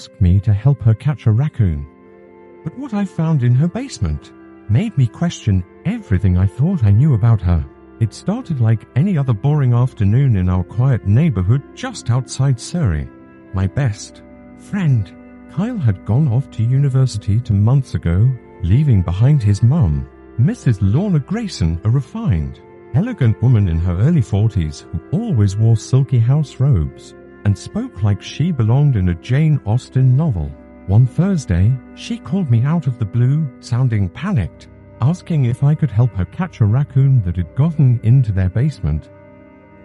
asked me to help her catch a raccoon. But what I found in her basement made me question everything I thought I knew about her. It started like any other boring afternoon in our quiet neighborhood just outside Surrey. My best friend, Kyle, had gone off to university 2 months ago, leaving behind his mum, Mrs. Lorna Grayson, a refined, elegant woman in her early 40s who always wore silky house robes and spoke like she belonged in a Jane Austen novel. One Thursday, she called me out of the blue, sounding panicked, asking if I could help her catch a raccoon that had gotten into their basement.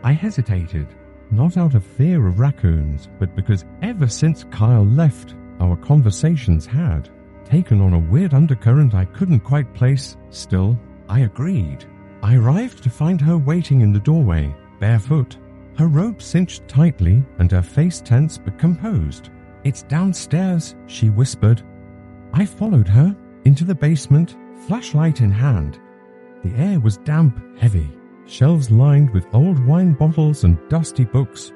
I hesitated, not out of fear of raccoons, but because ever since Kyle left, our conversations had taken on a weird undercurrent I couldn't quite place. Still, I agreed. I arrived to find her waiting in the doorway, barefoot, her robe cinched tightly and her face tense but composed. "It's downstairs," she whispered. I followed her into the basement, flashlight in hand. The air was damp, heavy, shelves lined with old wine bottles and dusty books.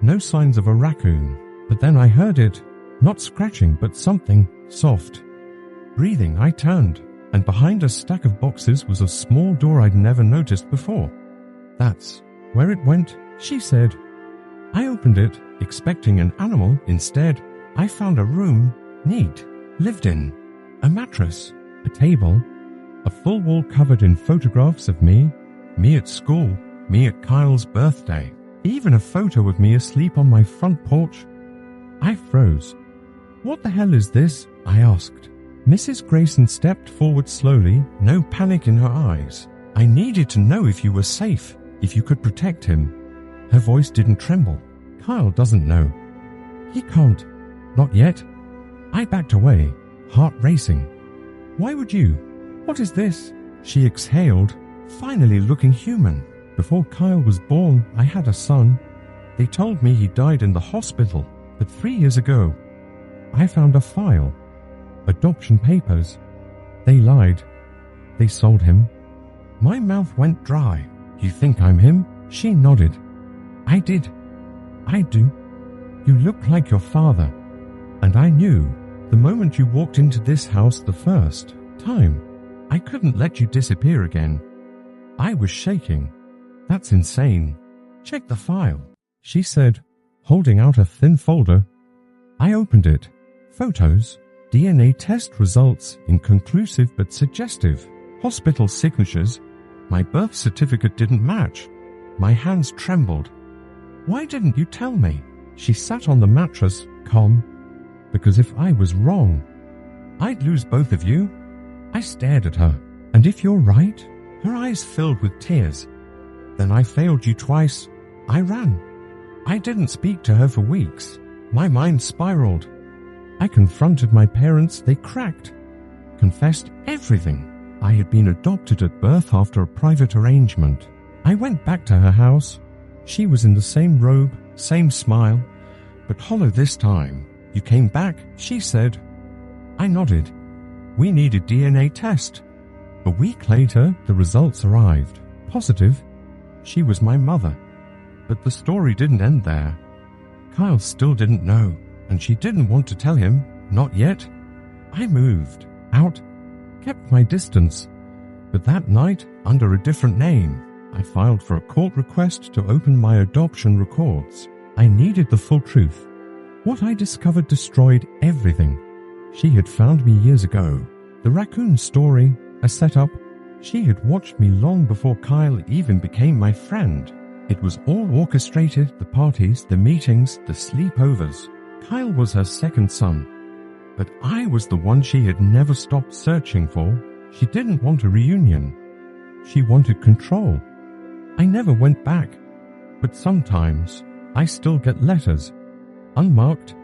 No signs of a raccoon, but then I heard it, not scratching but something soft. Breathing, I turned, and behind a stack of boxes was a small door I'd never noticed before. "That's where it went," she said. I opened it, expecting an animal. Instead, I found a room, neat, lived in, a mattress, a table, a full wall covered in photographs of me at school, me at Kyle's birthday, even a photo of me asleep on my front porch. I froze. "What the hell is this?" I asked. Mrs. Grayson stepped forward slowly, no panic in her eyes. "I needed to know if you were safe, if you could protect him." Her voice didn't tremble. "Kyle doesn't know. He can't. Not yet." I backed away, heart racing. "Why would you? What is this?" She exhaled, finally looking human. "Before Kyle was born, I had a son. They told me he died in the hospital, but 3 years ago, I found a file. Adoption papers. They lied. They sold him." My mouth went dry. "You think I'm him?" She nodded. "I did. I do. You look like your father. And I knew, the moment you walked into this house the first time, I couldn't let you disappear again." I was shaking. "That's insane. Check the file," she said, holding out a thin folder. I opened it. Photos, DNA test results, inconclusive but suggestive. Hospital signatures. My birth certificate didn't match. My hands trembled. "Why didn't you tell me?" She sat on the mattress, calm. "Because if I was wrong, I'd lose both of you." I stared at her. "And if you're right?" Her eyes filled with tears. "Then I failed you twice. I ran." I didn't speak to her for weeks. My mind spiraled. I confronted my parents. They cracked. Confessed everything. I had been adopted at birth after a private arrangement. I went back to her house. She was in the same robe, same smile, but hollow this time. "You came back," she said. I nodded. "We needed DNA test." A week later, the results arrived. Positive. She was my mother. But the story didn't end there. Kyle still didn't know, and she didn't want to tell him. Not yet. I moved out, kept my distance. But that night, under a different name, I filed for a court request to open my adoption records. I needed the full truth. What I discovered destroyed everything. She had found me years ago. The raccoon story, a setup. She had watched me long before Kyle even became my friend. It was all orchestrated, the parties, the meetings, the sleepovers. Kyle was her second son. But I was the one she had never stopped searching for. She didn't want a reunion. She wanted control. I never went back. But sometimes, I still get letters. Unmarked.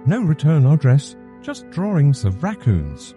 No return address, just drawings of raccoons.